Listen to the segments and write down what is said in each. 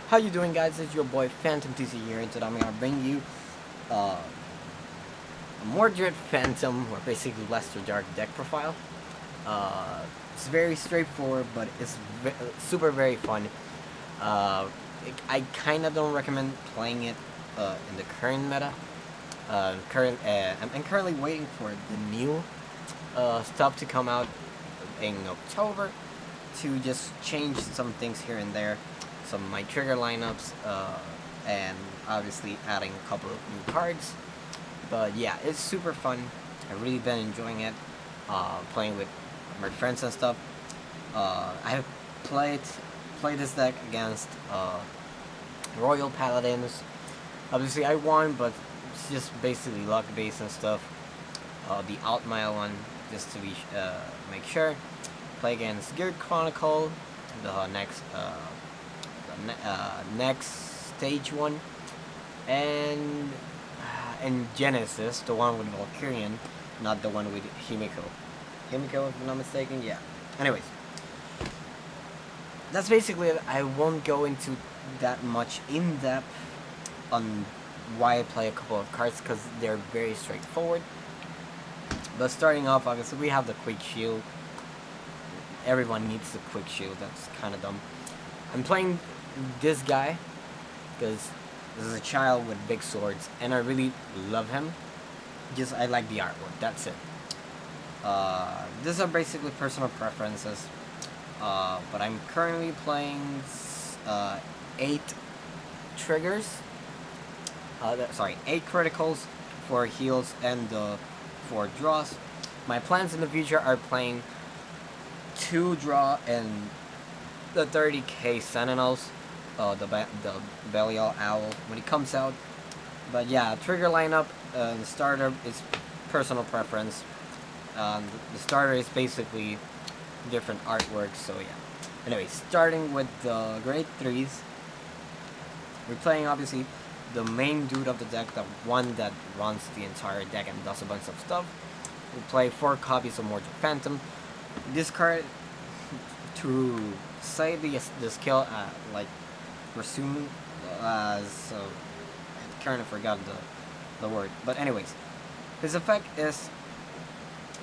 How you doing, guys? It's your boy Phantom TC here, and today I'm gonna bring you a Mordred Phantom, or basically Lester Dark deck profile. It's very straightforward, but it's super very fun. Uh, I kind of don't recommend playing it in the current meta. I'm currently waiting for the new stuff to come out in October to just change some things here and there, some of my trigger lineups, and obviously adding a couple of new cards. But yeah, it's super fun. I've really been enjoying it, playing with my friends and stuff. I have played this deck against Royal Paladins. Obviously, I won, but it's just basically luck based and stuff. The Outmile one, just to be make sure. Play against Geared Chronicle, the next stage one, and Genesis, the one with Valkyrian, not the one with Himiko. Himiko, if I'm not mistaken, yeah. Anyways, that's basically it. I won't go into that much in depth on why I play a couple of cards because they're very straightforward. But starting off, obviously, we have the Quick Shield. Everyone needs the Quick Shield. That's kind of dumb. I'm playing this guy because this is a child with big swords, and I really love him. Just I like the artwork. That's it. These are basically personal preferences. But I'm currently playing 8 triggers. 8 criticals, 4 heals, and 4 draws. My plans in the future are playing 2 draw and the 30k Sentinels, the Belial Owl when it comes out. But yeah, trigger lineup, the starter is personal preference. The starter is basically different artworks, so yeah. Anyway, starting with the grade 3s, we're playing obviously the main dude of the deck, the one that runs the entire deck and does a bunch of stuff. We play 4 copies of Mordred Phantom. This card, to say the skill, like resume, so I kind of forgot the word. But anyways, his effect is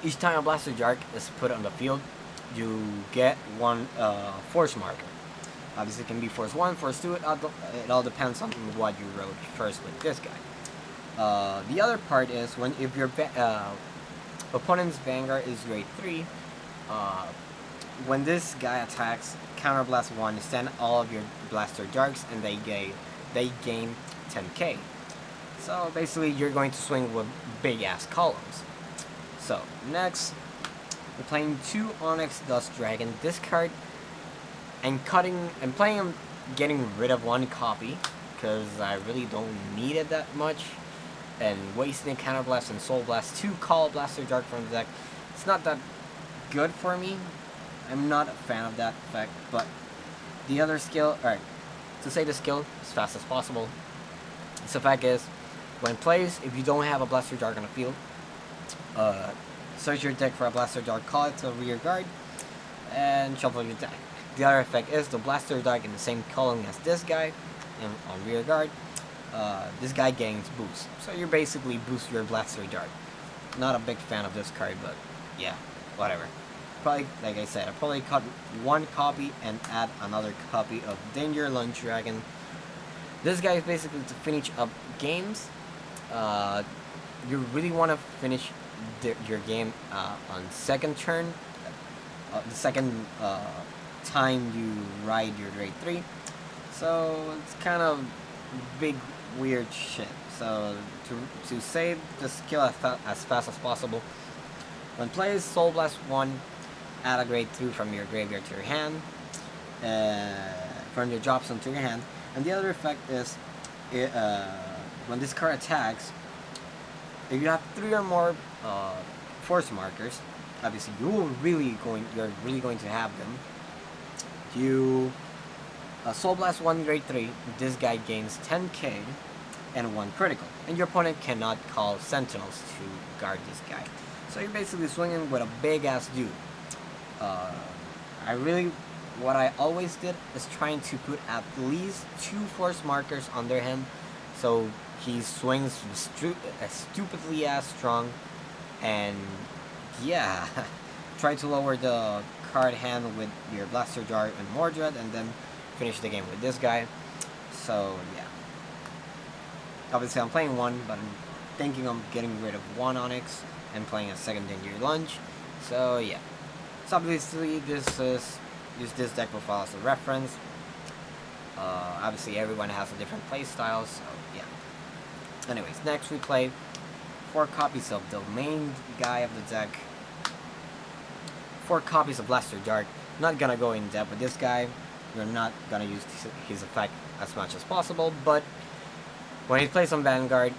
each time a Blaster Jark is put on the field, you get 1 force marker. Obviously, it can be force 1, force 2. It all depends on what you wrote first with this guy. The other part is if your opponent's Vanguard is grade 3, when this guy attacks, counterblast 1, send all of your Blaster Jarks, and they gain 10k. So basically, you're going to swing with big ass columns. So next, we're playing 2 Onyx Dust Dragon. This card, and playing him, getting rid of 1 copy because I really don't need it that much, and wasting counterblast and soul blast to call Blaster Jark from the deck. It's not that good for me. I'm not a fan of that effect, but the other skill, alright, to say the skill as fast as possible, this effect is, when plays, if you don't have a Blaster Jark on the field, search your deck for a Blaster Jark, call it to rear guard, and shuffle your deck. The other effect is the Blaster Jark in the same column as this guy, and on rear guard, this guy gains boost. So you basically boost your Blaster Jark. Not a big fan of this card, but yeah, whatever. Probably, like I said, I'll probably cut 1 copy and add another copy of Danger Lunch Dragon. This guy is basically to finish up games. You really want to finish your game on second turn, the second time you ride your grade 3. So it's kind of big weird shit. So to save the skill as fast as possible, when plays Soul Blast 1, add a grade 2 from your graveyard to your hand, from your drop zone to your hand. And the other effect is, when this card attacks, if you have 3 or more force markers, obviously you're really going to have them. You Soul Blast 1 grade 3, this guy gains 10k and 1 critical, and your opponent cannot call Sentinels to guard this guy. So you're basically swinging with a big ass dude. I really what I always did is trying to put at least 2 force markers under him, so he swings stupidly as strong, and yeah, try to lower the card hand with your Blaster Jar and Mordred, and then finish the game with this guy. So yeah, obviously I'm playing 1, but I'm thinking of getting rid of 1 Onyx and playing a second Danger Lunge. So yeah, so obviously use this deck profile as a reference. Obviously everyone has a different playstyle, so yeah. Anyways, next we play 4 copies of the main guy of the deck, 4 copies of Blaster Dark. Not gonna go in depth with this guy. You're not gonna use his effect as much as possible, but when he plays on Vanguard,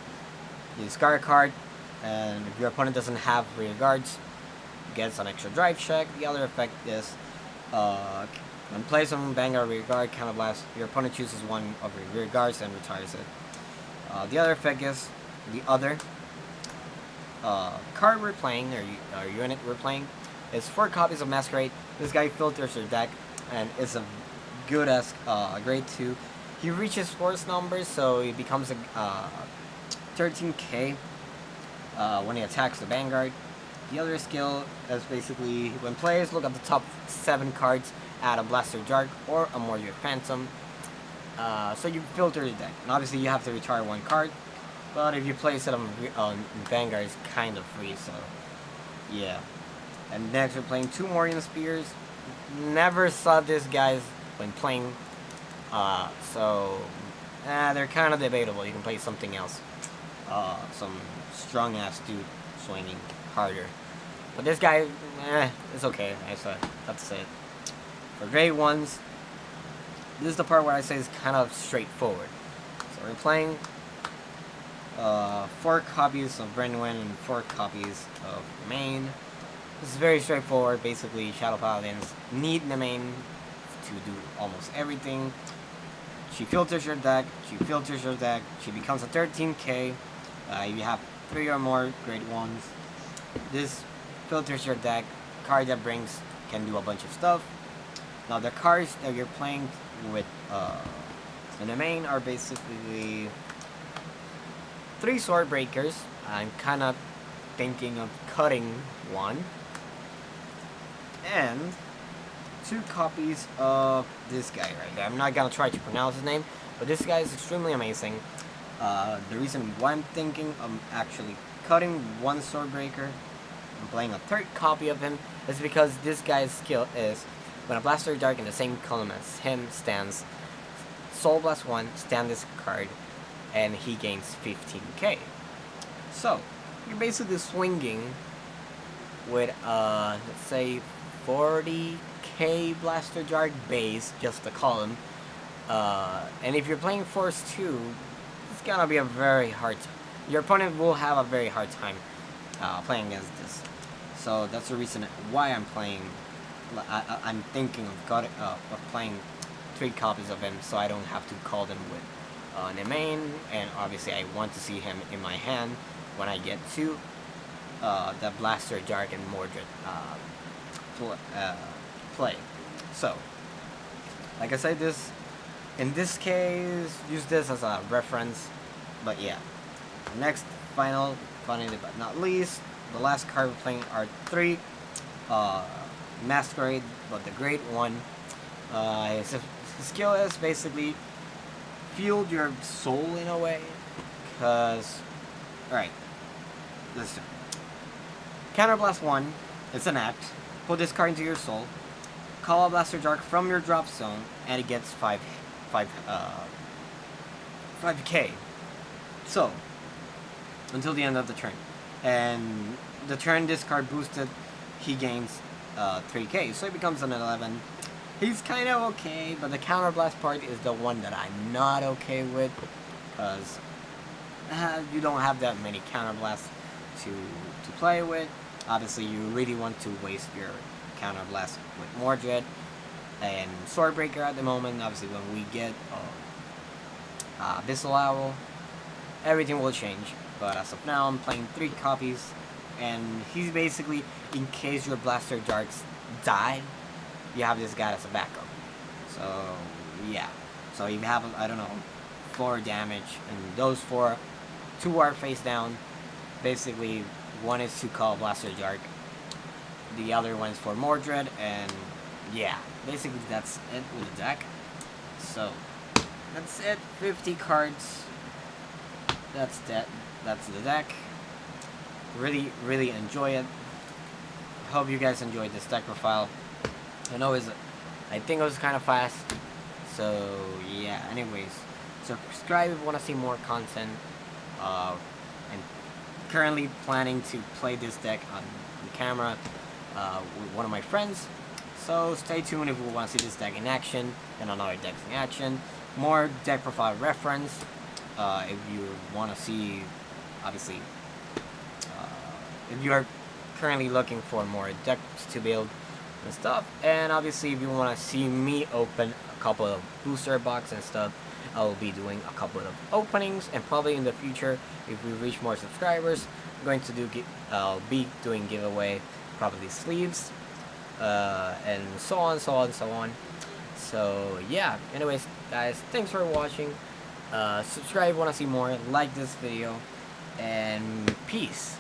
you discard a card, and if your opponent doesn't have rear guards, gets an extra drive check. The other effect is when plays on Vanguard rear guard, counterblast, your opponent chooses one of your rear guards and retires it. The other effect is the other card we're playing, or unit we're playing, is 4 copies of Masquerade. This guy filters your deck, and it's a good as grade 2. He reaches force numbers, so he becomes a 13k when he attacks the Vanguard. The other skill is basically when players look at the top 7 cards, add a Blaster Dark or a Mordred Phantom. So you filter your deck, and obviously you have to retire 1 card. But if you place it on Vanguard, it's kind of free. So yeah. And next we're playing 2 Morian Spears. Never saw these guys when playing. So they're kind of debatable. You can play something else. Some strong ass dude swinging harder. But this guy, it's okay. I have to say it. For grade 1s, this is the part where I say it's kind of straightforward. So we're playing 4 copies of Brynwyn and 4 copies of main. This is very straightforward. Basically, Shadow Paladins need the main to do almost everything. She filters your deck. She becomes a 13k. If you have 3 or more grade 1s, this filters your deck. Card that brings can do a bunch of stuff. Now the cards that you're playing with in the main are basically 3 Sword Breakers. I'm kind of thinking of cutting 1. And 2 copies of this guy right there. I'm not gonna try to pronounce his name, but this guy is extremely amazing. The reason why I'm thinking of actually cutting 1 Sword Breaker and playing a 3rd copy of him is because this guy's skill is when a Blaster Dark in the same column as him stands, Soul Blast 1, stand this card, and he gains 15k. So you're basically swinging with let's say 40k Blaster Dark base, just the column. And if you're playing Force 2, it's gonna be a very hard time. Your opponent will have a very hard time playing against this. So that's the reason why I'm playing. I'm thinking of playing 3 copies of him, so I don't have to call them with the main. And obviously, I want to see him in my hand when I get to the Blaster Dark and Mordred play. So, like I said, in this case, use this as a reference. But yeah, next, finally but not least, the last card we're playing are 3 Masquerade, but the grade 1. His skill is basically fueled your soul in a way, because alright, listen. Counterblast 1, it's an act. Put this card into your soul. Call a Blaster Dark from your drop zone, and it gets 5k. So, until the end of the turn. And the turn this card boosted, he gains 3k, so it becomes an 11. He's kind of okay, but the counterblast part is the one that I'm not okay with, because you don't have that many counterblasts to play with. Obviously, you really want to waste your counterblast with Mordred and Swordbreaker at the moment. Obviously, when we get Abyssal Owl, everything will change. But as of now, I'm playing 3 copies, and he's basically, in case your Blaster Darks die, you have this guy as a backup. So yeah, so you have, I don't know, 4 damage, and those 4, 2 are face down. Basically, one is to call Blaster Jark, the other one's for Mordred, and yeah, basically that's it with the deck. So that's it, 50 cards. That's the deck. Really enjoy it. Hope you guys enjoyed this deck profile. I think it was kind of fast. So yeah, anyways, subscribe if you want to see more content. I'm currently planning to play this deck on camera with one of my friends. So stay tuned if you want to see this deck in action and another decks in action. More deck profile reference. If you want to see, obviously, if you are currently looking for more decks to build and stuff, and obviously if you want to see me open a couple of booster boxes and stuff, I will be doing a couple of openings, and probably in the future, if we reach more subscribers, I'm going to be doing giveaway, probably sleeves, and so on. So yeah, anyways, guys, thanks for watching. Subscribe if you want to see more, like this video, and peace.